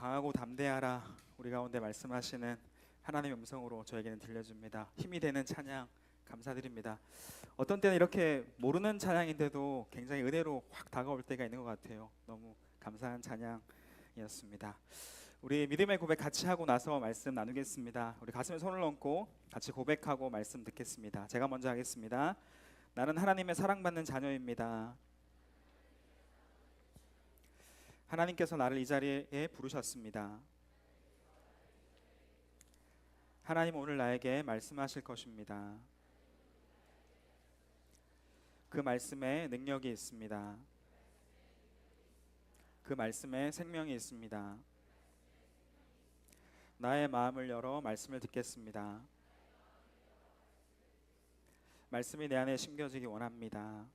강하고 담대하라 우리 가운데 말씀하시는 하나님의 음성으로 저에게는 들려줍니다. 힘이 되는 찬양 감사드립니다. 어떤 때는 이렇게 모르는 찬양인데도 굉장히 은혜로 확 다가올 때가 있는 것 같아요. 너무 감사한 찬양이었습니다. 우리 믿음의 고백 같이 하고 나서 말씀 나누겠습니다. 우리 가슴에 손을 얹고 같이 고백하고 말씀 듣겠습니다. 제가 먼저 하겠습니다. 나는 하나님의 사랑받는 자녀입니다. 하나님께서 나를 이 자리에 부르셨습니다. 하나님 오늘 나에게 말씀하실 것입니다. 그 말씀에 능력이 있습니다. 그 말씀에 생명이 있습니다. 나의 마음을 열어 말씀을 듣겠습니다. 말씀이 내 안에 심겨지기 원합니다.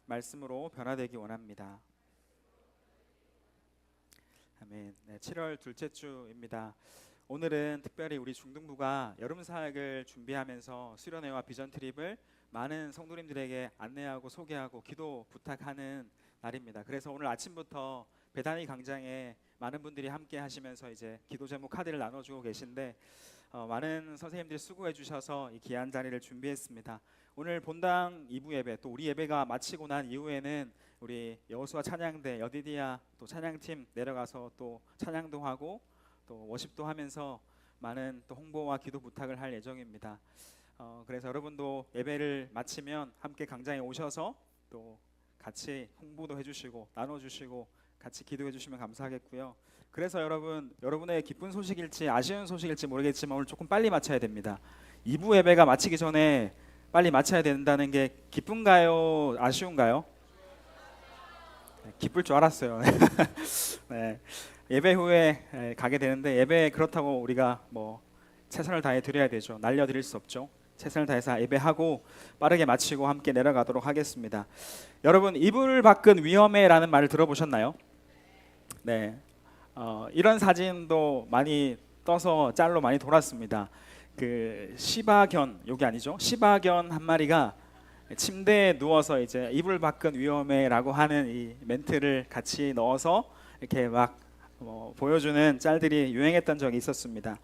말씀으로 변화되기 원합니다. 아멘. 네, 7월 둘째 주입니다. 오늘은 특별히 우리 중등부가 여름 사역을 준비하면서 수련회와 비전 트립을 많은 성도님들에게 안내하고 소개하고 기도 부탁하는 날입니다. 그래서 오늘 아침부터 베다니 광장에 많은 분들이 함께 하시면서 이제 기도 제목 카드를 나눠주고 계신데 많은 선생님들이 수고해 주셔서 이 귀한 자리를 준비했습니다. 오늘 본당 2부 예배 또 우리 예배가 마치고 난 이후에는 우리 여호수아 찬양대 여디디아 또 찬양팀 내려가서 또 찬양도 하고 또 워십도 하면서 많은 또 홍보와 기도 부탁을 할 예정입니다. 그래서 여러분도 예배를 마치면 함께 광장에 오셔서 또 같이 홍보도 해주시고 나눠주시고 같이 기도해 주시면 감사하겠고요. 그래서 여러분의 기쁜 소식일지 아쉬운 소식일지 모르겠지만 오늘 조금 빨리 마쳐야 됩니다. 2부 예배가 마치기 전에 빨리 마쳐야 된다는 게 기쁜가요? 아쉬운가요? 네, 기쁠 줄 알았어요. 네, 예배 후에 가게 되는데 예배 그렇다고 우리가 뭐 최선을 다해 드려야 되죠. 날려드릴 수 없죠. 최선을 다해서 예배하고 빠르게 마치고 함께 내려가도록 하겠습니다. 여러분 이불 밖은 위험해라는 말을 들어보셨나요? 네, 이런 사진도 많이 떠서 짤로 많이 돌았습니다. 그 시바견 여기 아니죠? 시바견 한 마리가 침대에 누워서 이제 이불 밖은 위험해라고 하는 이 멘트를 같이 넣어서 이렇게 막 보여주는 짤들이 유행했던 적이 있었습니다.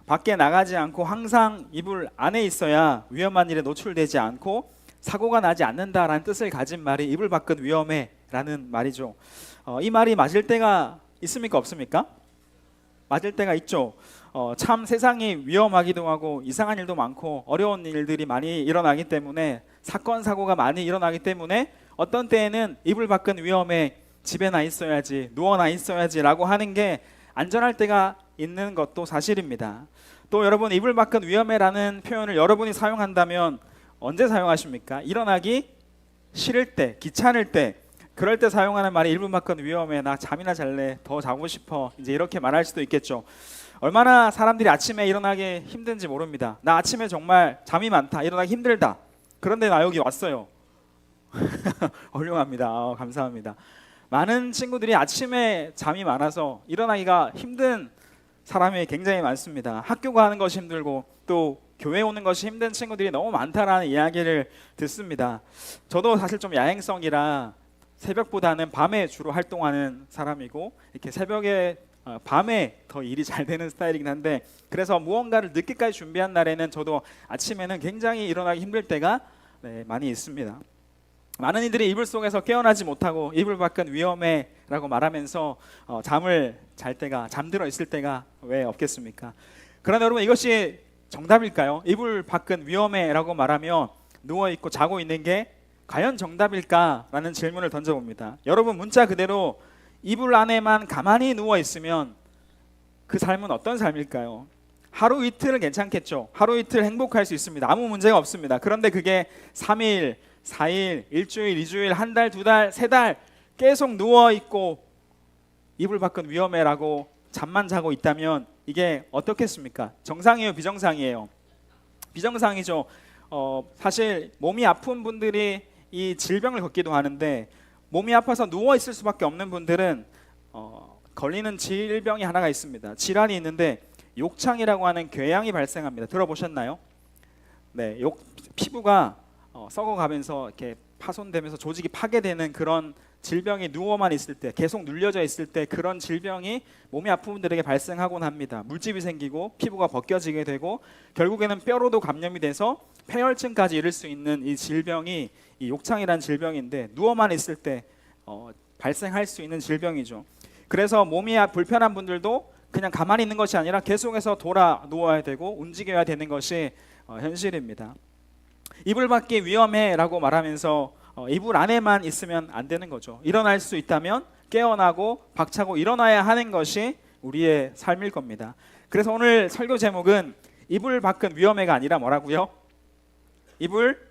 밖에 나가지 않고 항상 이불 안에 있어야 위험한 일에 노출되지 않고 사고가 나지 않는다라는 뜻을 가진 말이 이불 밖은 위험해라는 말이죠. 이 말이 맞을 때가 있습니까? 없습니까? 맞을 때가 있죠. 참 세상이 위험하기도 하고 이상한 일도 많고 어려운 일들이 많이 일어나기 때문에 사건 사고가 많이 일어나기 때문에 어떤 때에는 이불 밖은 위험해 집에나 있어야지 누워나 있어야지 라고 하는 게 안전할 때가 있는 것도 사실입니다. 또 여러분 이불 밖은 위험해라는 표현을 여러분이 사용한다면 언제 사용하십니까? 일어나기 싫을 때, 귀찮을 때 그럴 때 사용하는 말이 이불 밖은 위험해 나 잠이나 잘래 더 자고 싶어 이제 이렇게 말할 수도 있겠죠. 얼마나 사람들이 아침에 일어나기 힘든지 모릅니다. 나 아침에 정말 잠이 많다 일어나기 힘들다 그런데 나 여기 왔어요. 훌륭합니다. 감사합니다. 많은 친구들이 아침에 잠이 많아서 일어나기가 힘든 사람이 굉장히 많습니다. 학교 가는 것이 힘들고 또 교회 오는 것이 힘든 친구들이 너무 많다라는 이야기를 듣습니다. 저도 사실 좀 야행성이라 새벽보다는 밤에 주로 활동하는 사람이고 이렇게 새벽에 밤에 더 일이 잘 되는 스타일이긴 한데 그래서 무언가를 늦게까지 준비한 날에는 저도 아침에는 굉장히 일어나기 힘들 때가 많이 있습니다. 많은 이들이 이불 속에서 깨어나지 못하고 이불 밖은 위험해 라고 말하면서 잠을 잘 때가 잠들어 있을 때가 왜 없겠습니까? 그러나 여러분 이것이 정답일까요? 이불 밖은 위험해 라고 말하며 누워있고 자고 있는 게 과연 정답일까? 라는 질문을 던져봅니다. 여러분 문자 그대로 이불 안에만 가만히 누워있으면 그 삶은 어떤 삶일까요? 하루 이틀은 괜찮겠죠. 하루 이틀 행복할 수 있습니다. 아무 문제가 없습니다. 그런데 그게 3일, 4일, 일주일, 2주일, 한 달, 2달, 3달 계속 누워있고 이불 밖은 위험해라고 잠만 자고 있다면 이게 어떻겠습니까? 정상이에요? 비정상이에요? 비정상이죠. 사실 몸이 아픈 분들이 이 질병을 겪기도 하는데 몸이 아파서 누워있을 수밖에 없는 분들은 걸리는 질병이 하나가 있습니다. 질환이 있는데 욕창이라고 하는 궤양이 발생합니다. 들어보셨나요? 네, 피부가 썩어가면서 이렇게 파손되면서 조직이 파괴되는 그런 질병이 누워만 있을 때, 계속 눌려져 있을 때 그런 질병이 몸이 아픈 분들에게 발생하곤 합니다. 물집이 생기고 피부가 벗겨지게 되고 결국에는 뼈로도 감염이 돼서 폐혈증까지 이를 수 있는 이 질병이 이 욕창이라는 질병인데, 누워만 있을 때 발생할 수 있는 질병이죠. 그래서 몸이 불편한 분들도 그냥 가만히 있는 것이 아니라 계속해서 돌아 누워야 되고 움직여야 되는 것이 현실입니다. 이불 밖이 위험해라고 말하면서 이불 안에만 있으면 안 되는 거죠. 일어날 수 있다면 깨어나고 박차고 일어나야 하는 것이 우리의 삶일 겁니다. 그래서 오늘 설교 제목은 이불 밖은 위험해가 아니라 뭐라고요? 이불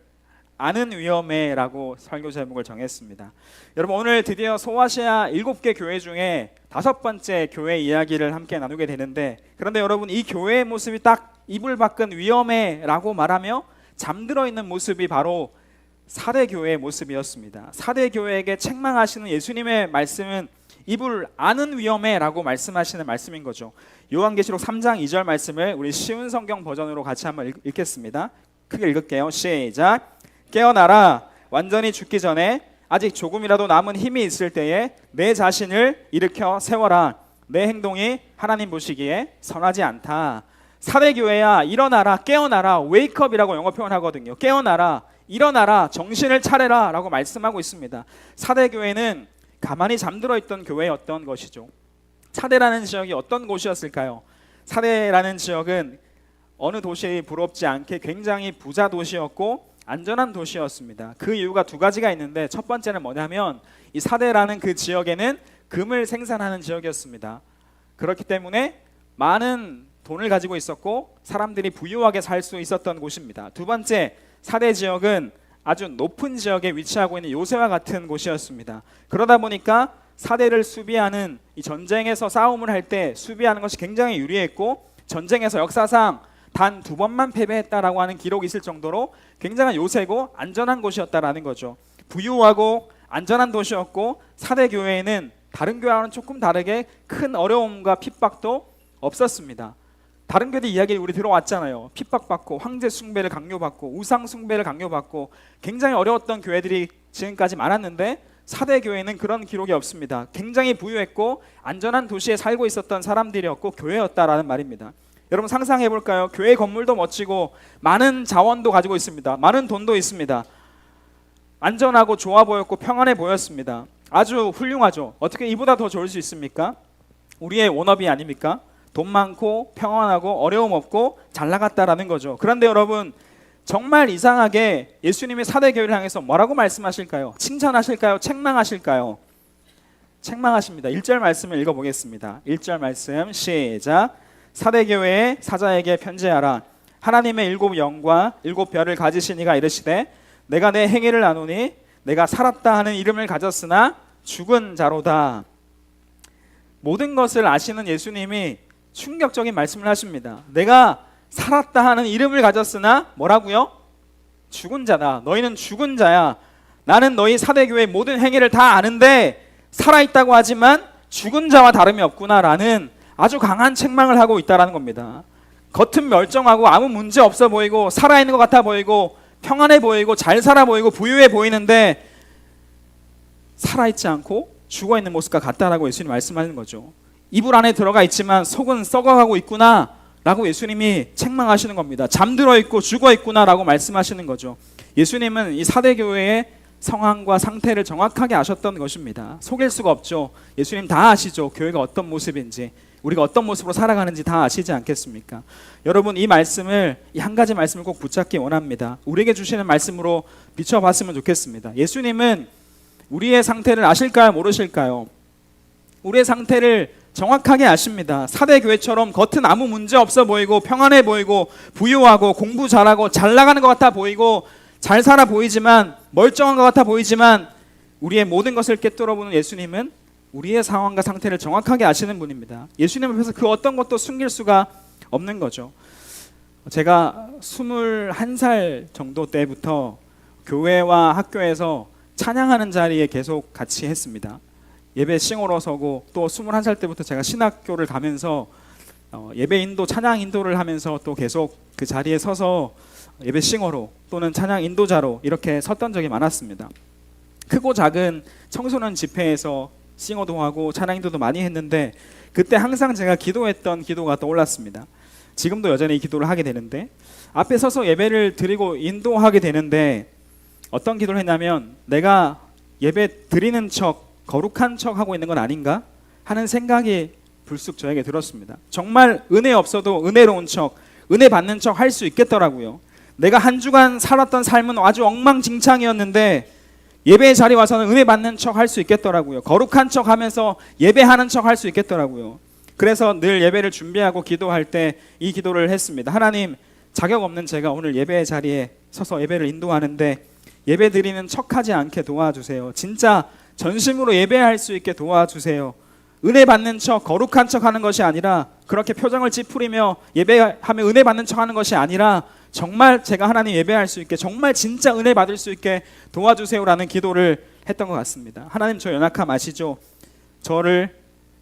안은 위험해라고 설교 제목을 정했습니다. 여러분, 오늘 드디어 소아시아 7개 교회 중에 5번째 교회 이야기를 함께 나누게 되는데, 그런데 여러분, 이 교회의 모습이 딱 이불 밖은 위험해라고 말하며 잠들어 있는 모습이 바로 사대교회의 모습이었습니다. 사대교회에게 책망하시는 예수님의 말씀은 이불 안은 위험해라고 말씀하시는 말씀인 거죠. 요한계시록 3장 2절 말씀을 우리 쉬운 성경 버전으로 같이 한번 읽겠습니다. 크게 읽을게요. 시작. 깨어나라. 완전히 죽기 전에 아직 조금이라도 남은 힘이 있을 때에 내 자신을 일으켜 세워라. 내 행동이 하나님 보시기에 선하지 않다. 사대교회야, 일어나라, 깨어나라. 웨이크업이라고 영어 표현하거든요. 깨어나라, 일어나라, 정신을 차려라 라고 말씀하고 있습니다. 사대교회는 가만히 잠들어 있던 교회였던 것이죠. 사대라는 지역이 어떤 곳이었을까요? 사대라는 지역은 어느 도시에 부럽지 않게 굉장히 부자 도시였고 안전한 도시였습니다. 그 이유가 두 가지가 있는데, 첫 번째는 뭐냐면 이 사대라는 그 지역에는 금을 생산하는 지역이었습니다. 그렇기 때문에 많은 돈을 가지고 있었고 사람들이 부유하게 살 수 있었던 곳입니다. 두 번째, 사대 지역은 아주 높은 지역에 위치하고 있는 요새와 같은 곳이었습니다. 그러다 보니까 사대를 수비하는, 이 전쟁에서 싸움을 할 때 수비하는 것이 굉장히 유리했고, 전쟁에서 역사상 단 2번만 패배했다라고 하는 기록이 있을 정도로 굉장히 요새고 안전한 곳이었다라는 거죠. 부유하고 안전한 도시였고, 사대 교회에는 다른 교회와는 조금 다르게 큰 어려움과 핍박도 없었습니다. 다른 교회들 이야기를 우리 들어왔잖아요. 핍박받고 황제 숭배를 강요받고 우상 숭배를 강요받고 굉장히 어려웠던 교회들이 지금까지 많았는데, 사대 교회는 그런 기록이 없습니다. 굉장히 부유했고 안전한 도시에 살고 있었던 사람들이었고 교회였다라는 말입니다. 여러분, 상상해 볼까요? 교회 건물도 멋지고 많은 자원도 가지고 있습니다. 많은 돈도 있습니다. 안전하고 좋아 보였고 평안해 보였습니다. 아주 훌륭하죠. 어떻게 이보다 더 좋을 수 있습니까? 우리의 워너비 아닙니까? 돈 많고 평안하고 어려움 없고 잘 나갔다라는 거죠. 그런데 여러분, 정말 이상하게 예수님이 사대교회를 향해서 뭐라고 말씀하실까요? 칭찬하실까요? 책망하실까요? 책망하십니다. 1절 말씀을 읽어보겠습니다. 1절 말씀 시작. 사대교회의 사자에게 편지하라. 하나님의 7 영과 7 별을 가지신 이가 이르시되, 내가 내 행위를 아노니 내가 살았다 하는 이름을 가졌으나 죽은 자로다. 모든 것을 아시는 예수님이 충격적인 말씀을 하십니다. 내가 살았다 하는 이름을 가졌으나 뭐라고요? 죽은 자다. 너희는 죽은 자야. 나는 너희 사대교회의 모든 행위를 다 아는데 살아있다고 하지만 죽은 자와 다름이 없구나라는 아주 강한 책망을 하고 있다는 겁니다. 겉은 멀쩡하고 아무 문제 없어 보이고 살아있는 것 같아 보이고 평안해 보이고 잘 살아 보이고 부유해 보이는데 살아있지 않고 죽어있는 모습과 같다라고 예수님이 말씀하는 거죠. 이불 안에 들어가 있지만 속은 썩어가고 있구나 라고 예수님이 책망하시는 겁니다. 잠들어 있고 죽어 있구나 라고 말씀하시는 거죠. 예수님은 이 사대교회의 상황과 상태를 정확하게 아셨던 것입니다. 속일 수가 없죠. 예수님 다 아시죠. 교회가 어떤 모습인지, 우리가 어떤 모습으로 살아가는지 다 아시지 않겠습니까? 여러분, 이 말씀을, 이 한 가지 말씀을 꼭 붙잡기 원합니다. 우리에게 주시는 말씀으로 비춰봤으면 좋겠습니다. 예수님은 우리의 상태를 아실까요? 모르실까요? 우리의 상태를 정확하게 아십니다. 사대교회처럼 겉은 아무 문제 없어 보이고 평안해 보이고 부유하고 공부 잘하고 잘 나가는 것 같아 보이고 잘 살아 보이지만 멀쩡한 것 같아 보이지만 우리의 모든 것을 꿰뚫어보는 예수님은 우리의 상황과 상태를 정확하게 아시는 분입니다. 예수님 앞에서 그 어떤 것도 숨길 수가 없는 거죠. 제가 21살 정도 때부터 교회와 학교에서 찬양하는 자리에 계속 같이 했습니다. 예배 싱어로 서고, 또 21살 때부터 제가 신학교를 가면서 예배 인도, 찬양 인도를 하면서 또 계속 그 자리에 서서 예배 싱어로 또는 찬양 인도자로 이렇게 섰던 적이 많았습니다. 크고 작은 청소년 집회에서 싱어도 하고 찬양 인도도 많이 했는데 그때 항상 제가 기도했던 기도가 떠올랐습니다. 지금도 여전히 이 기도를 하게 되는데 앞에 서서 예배를 드리고 인도하게 되는데 어떤 기도를 했냐면 내가 예배 드리는 척 거룩한 척 하고 있는 건 아닌가 하는 생각이 불쑥 저에게 들었습니다. 정말 은혜 없어도 은혜로운 척, 은혜 받는 척 할 수 있겠더라고요. 내가 한 주간 살았던 삶은 아주 엉망진창이었는데 예배의 자리에 와서는 은혜 받는 척 할 수 있겠더라고요. 거룩한 척 하면서 예배하는 척 할 수 있겠더라고요. 그래서 늘 예배를 준비하고 기도할 때 이 기도를 했습니다. 하나님, 자격 없는 제가 오늘 예배의 자리에 서서 예배를 인도하는데 예배 드리는 척하지 않게 도와주세요. 진짜 전심으로 예배할 수 있게 도와주세요. 은혜 받는 척, 거룩한 척 하는 것이 아니라 그렇게 표정을 찌푸리며 예배하며 은혜 받는 척 하는 것이 아니라 정말 제가 하나님 예배할 수 있게 정말 진짜 은혜 받을 수 있게 도와주세요라는 기도를 했던 것 같습니다. 하나님 저 연약함 아시죠? 저를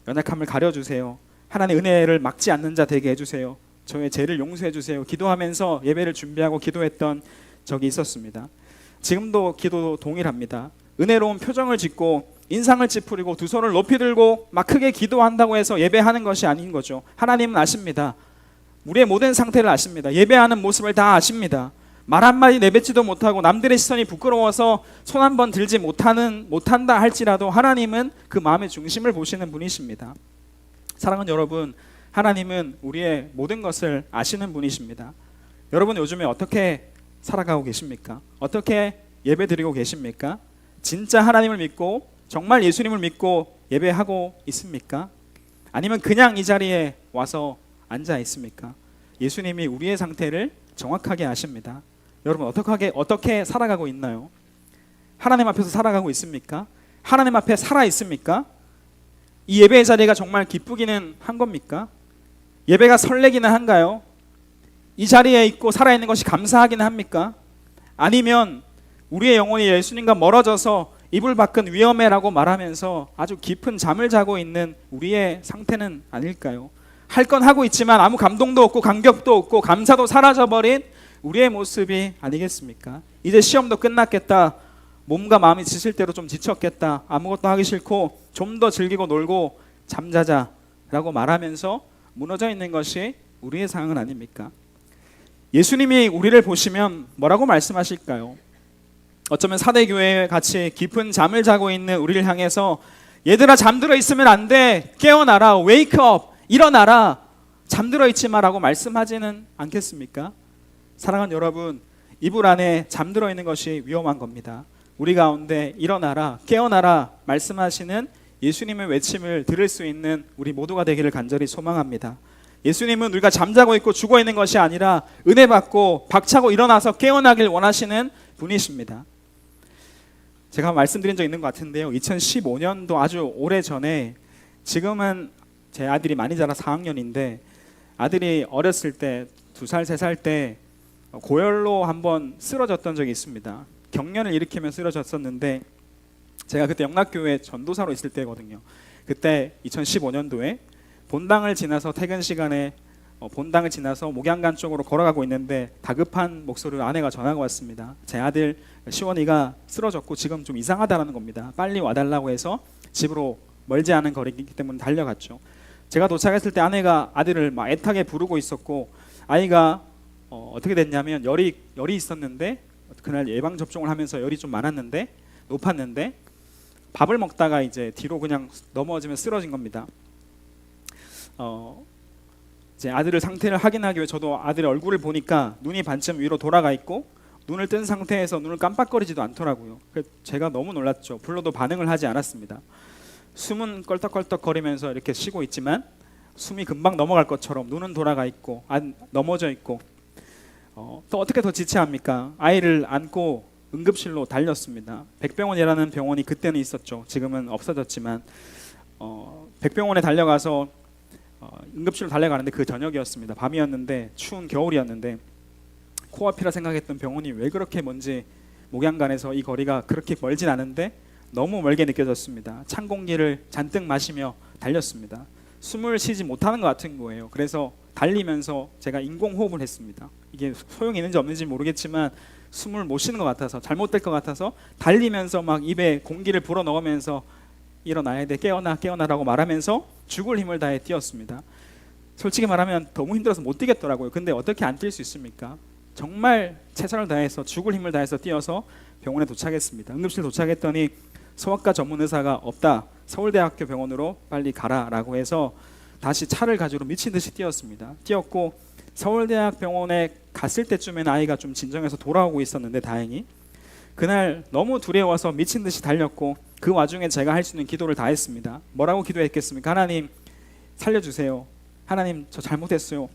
연약함을 가려주세요. 하나님 은혜를 막지 않는 자 되게 해주세요. 저의 죄를 용서해 주세요. 기도하면서 예배를 준비하고 기도했던 적이 있었습니다. 지금도 기도 동일합니다. 은혜로운 표정을 짓고 인상을 찌푸리고 두 손을 높이 들고 막 크게 기도한다고 해서 예배하는 것이 아닌 거죠. 하나님은 아십니다. 우리의 모든 상태를 아십니다. 예배하는 모습을 다 아십니다. 말 한마디 내뱉지도 못하고 남들의 시선이 부끄러워서 손 한 번 들지 못한다 할지라도 하나님은 그 마음의 중심을 보시는 분이십니다. 사랑하는 여러분, 하나님은 우리의 모든 것을 아시는 분이십니다. 여러분 요즘에 어떻게 살아가고 계십니까? 어떻게 예배 드리고 계십니까? 진짜 하나님을 믿고 정말 예수님을 믿고 예배하고 있습니까? 아니면 그냥 이 자리에 와서 앉아 있습니까? 예수님이 우리의 상태를 정확하게 아십니다. 여러분 어떻게 살아가고 있나요? 하나님 앞에서 살아가고 있습니까? 하나님 앞에 살아 있습니까? 이 예배의 자리가 정말 기쁘기는 한 겁니까? 예배가 설레기는 한가요? 이 자리에 있고 살아있는 것이 감사하기는 합니까? 아니면 우리의 영혼이 예수님과 멀어져서 이불 밖은 위험해라고 말하면서 아주 깊은 잠을 자고 있는 우리의 상태는 아닐까요? 할 건 하고 있지만 아무 감동도 없고 감격도 없고 감사도 사라져버린 우리의 모습이 아니겠습니까? 이제 시험도 끝났겠다. 몸과 마음이 지칠 대로 좀 지쳤겠다. 아무것도 하기 싫고 좀 더 즐기고 놀고 잠자자라고 말하면서 무너져 있는 것이 우리의 상황은 아닙니까? 예수님이 우리를 보시면 뭐라고 말씀하실까요? 어쩌면 사대교회에 같이 깊은 잠을 자고 있는 우리를 향해서 얘들아 잠들어 있으면 안 돼. 깨어나라. wake up. 일어나라. 잠들어 있지 마라고 말씀하지는 않겠습니까? 사랑하는 여러분, 이불 안에 잠들어 있는 것이 위험한 겁니다. 우리 가운데 일어나라, 깨어나라 말씀하시는 예수님의 외침을 들을 수 있는 우리 모두가 되기를 간절히 소망합니다. 예수님은 우리가 잠자고 있고 죽어 있는 것이 아니라 은혜 받고 박차고 일어나서 깨어나길 원하시는 분이십니다. 제가 말씀드린 적 있는 것 같은데요. 2015년도 아주 오래전에, 지금은 제 아들이 많이 자라 4학년인데 아들이 어렸을 때 2살, 3살 때 고열로 한번 쓰러졌던 적이 있습니다. 경련을 일으키며 쓰러졌었는데 제가 그때 영락교회 전도사로 있을 때거든요. 그때 2015년도에 본당을 지나서 퇴근 시간에 본당을 지나서 목양간 쪽으로 걸어가고 있는데 다급한 목소리로 아내가 전화가 왔습니다. 제 아들 시원이가 쓰러졌고 지금 좀 이상하다라는 겁니다. 빨리 와달라고 해서 집으로 멀지 않은 거리이기 때문에 달려갔죠. 제가 도착했을 때 아내가 아들을 막 애타게 부르고 있었고 아이가 어떻게 됐냐면 열이 있었는데 그날 예방 접종을 하면서 열이 좀 많았는데 높았는데 밥을 먹다가 이제 뒤로 그냥 넘어지면 쓰러진 겁니다. 이제 아들의 상태를 확인하기 위해 저도 아들의 얼굴을 보니까 눈이 반쯤 위로 돌아가 있고 눈을 뜬 상태에서 눈을 깜빡거리지도 않더라고요. 제가 너무 놀랐죠. 불러도 반응을 하지 않았습니다. 숨은 껄떡껄떡 거리면서 이렇게 쉬고 있지만 숨이 금방 넘어갈 것처럼 눈은 돌아가 있고 넘어져 있고 또 어떻게 더 지체합니까? 아이를 안고 응급실로 달렸습니다. 백병원이라는 병원이 그때는 있었죠. 지금은 없어졌지만 백병원에 달려가서 응급실로 달려가는데 그 저녁이었습니다. 밤이었는데 추운 겨울이었는데 코앞이라 생각했던 병원이 왜 그렇게 먼지 목양간에서 이 거리가 그렇게 멀진 않은데 너무 멀게 느껴졌습니다. 찬 공기를 잔뜩 마시며 달렸습니다. 숨을 쉬지 못하는 것 같은 거예요. 그래서 달리면서 제가 인공호흡을 했습니다. 이게 소용이 있는지 없는지 모르겠지만 숨을 못 쉬는 것 같아서, 잘못될 것 같아서 달리면서 막 입에 공기를 불어넣으면서 일어나야 돼, 깨어나라고 말하면서 죽을 힘을 다해 뛰었습니다. 솔직히 말하면 너무 힘들어서 못 뛰겠더라고요. 근데 어떻게 안 뛸 수 있습니까? 정말 최선을 다해서 죽을 힘을 다해서 뛰어서 병원에 도착했습니다. 응급실 도착했더니 소아과 전문 의사가 없다, 서울대학교 병원으로 빨리 가라라고 해서 다시 차를 가지고 미친 듯이 뛰었습니다. 뛰었고 서울대학 병원에 갔을 때쯤에는 아이가 좀 진정해서 돌아오고 있었는데, 다행히 그날 너무 두려워서 미친 듯이 달렸고, 그 와중에 제가 할 수 있는 기도를 다 했습니다. 뭐라고 기도했겠습니까? 하나님 살려주세요. 하나님 저 잘못했어요.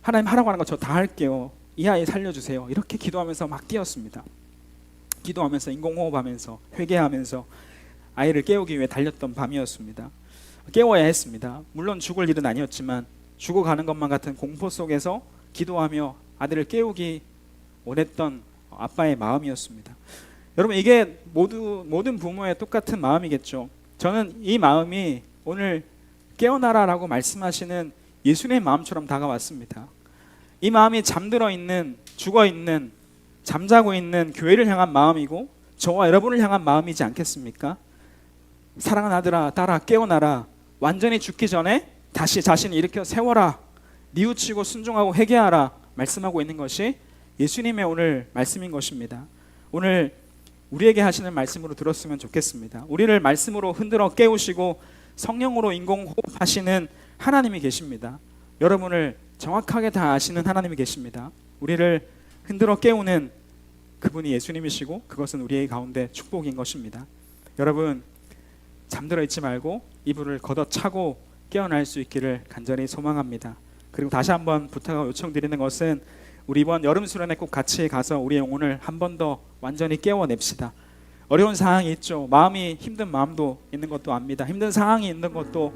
하나님 하라고 하는 거 저 다 할게요. 이 아이 살려주세요. 이렇게 기도하면서 막 뛰었습니다. 기도하면서 인공호흡하면서 회개하면서 아이를 깨우기 위해 달렸던 밤이었습니다. 깨워야 했습니다. 물론 죽을 일은 아니었지만 죽어가는 것만 같은 공포 속에서 기도하며 아들을 깨우기 원했던 아빠의 마음이었습니다. 여러분, 이게 모든 부모의 똑같은 마음이겠죠. 저는 이 마음이 오늘 깨어나라라고 말씀하시는 예수님의 마음처럼 다가왔습니다. 이 마음이 잠들어 있는, 죽어 있는, 잠자고 있는 교회를 향한 마음이고 저와 여러분을 향한 마음이지 않겠습니까? 사랑하는 아들아, 딸아, 깨어나라. 완전히 죽기 전에 다시 자신을 일으켜 세워라. 뉘우치고 순종하고 회개하라. 말씀하고 있는 것이 예수님의 오늘 말씀인 것입니다. 오늘 우리에게 하시는 말씀으로 들었으면 좋겠습니다. 우리를 말씀으로 흔들어 깨우시고 성령으로 인공호흡하시는 하나님이 계십니다. 여러분을 정확하게 다 아시는 하나님이 계십니다. 우리를 흔들어 깨우는 그분이 예수님이시고 그것은 우리의 가운데 축복인 것입니다. 여러분, 잠들어 있지 말고 이불을 걷어차고 깨어날 수 있기를 간절히 소망합니다. 그리고 다시 한번 부탁하고 요청드리는 것은 우리 이번 여름 수련회 꼭 같이 가서 우리의 영혼을 한 번 더 완전히 깨워냅시다. 어려운 상황이 있죠. 마음이 힘든 마음도 있는 것도 압니다. 힘든 상황이 있는 것도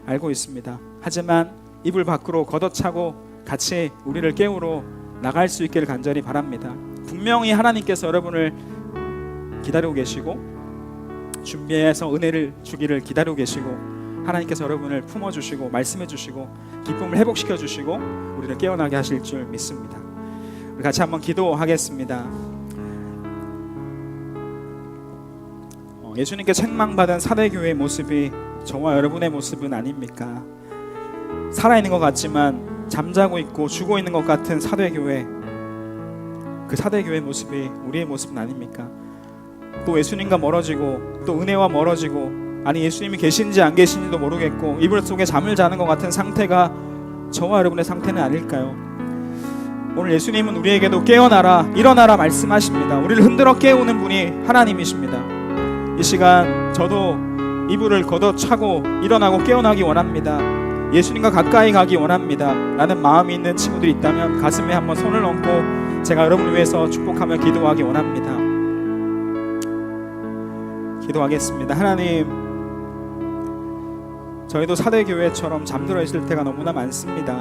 알고 있습니다. 하지만 이불 밖으로 걷어차고 같이 우리를 깨우러 나갈 수 있기를 간절히 바랍니다. 분명히 하나님께서 여러분을 기다리고 계시고 준비해서 은혜를 주기를 기다리고 계시고, 하나님께서 여러분을 품어주시고 말씀해 주시고 기쁨을 회복시켜 주시고 우리를 깨어나게 하실 줄 믿습니다. 우리 같이 한번 기도하겠습니다. 예수님께 책망받은 사대교회의 모습이 저와 여러분의 모습은 아닙니까? 살아있는 것 같지만 잠자고 있고 죽어 있는 것 같은 사대교회, 그 사대교회의 모습이 우리의 모습은 아닙니까? 또 예수님과 멀어지고 또 은혜와 멀어지고, 아니 예수님이 계신지 안 계신지도 모르겠고 이불 속에 잠을 자는 것 같은 상태가 저와 여러분의 상태는 아닐까요? 오늘 예수님은 우리에게도 깨어나라, 일어나라 말씀하십니다. 우리를 흔들어 깨우는 분이 하나님이십니다. 이 시간 저도 이불을 걷어차고 일어나고 깨어나기 원합니다. 예수님과 가까이 가기 원합니다 라는 마음이 있는 친구들이 있다면 가슴에 한번 손을 얹고 제가 여러분을 위해서 축복하며 기도하기 원합니다. 기도하겠습니다. 하나님, 저희도 사대교회처럼 잠들어 있을 때가 너무나 많습니다.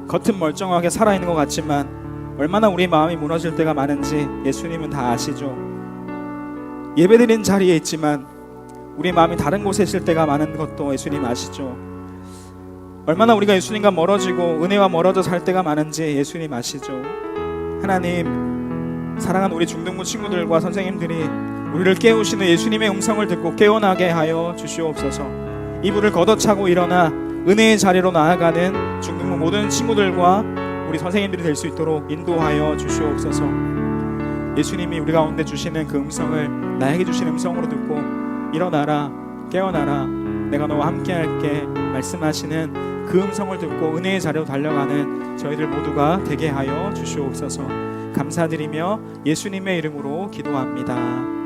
겉은 멀쩡하게 살아있는 것 같지만 얼마나 우리 마음이 무너질 때가 많은지 예수님은 다 아시죠. 예배드린 자리에 있지만 우리 마음이 다른 곳에 있을 때가 많은 것도 예수님 아시죠. 얼마나 우리가 예수님과 멀어지고 은혜와 멀어져 살 때가 많은지 예수님 아시죠. 하나님, 사랑하는 우리 중등부 친구들과 선생님들이 우리를 깨우시는 예수님의 음성을 듣고 깨어나게 하여 주시옵소서. 이불을 걷어차고 일어나 은혜의 자리로 나아가는 중등부 모든 친구들과 우리 선생님들이 될 수 있도록 인도하여 주시옵소서. 예수님이 우리 가운데 주시는 그 음성을 나에게 주신 음성으로 듣고 일어나라, 깨어나라, 내가 너와 함께 할게 말씀하시는 그 음성을 듣고 은혜의 자리로 달려가는 저희들 모두가 되게 하여 주시옵소서. 감사드리며 예수님의 이름으로 기도합니다.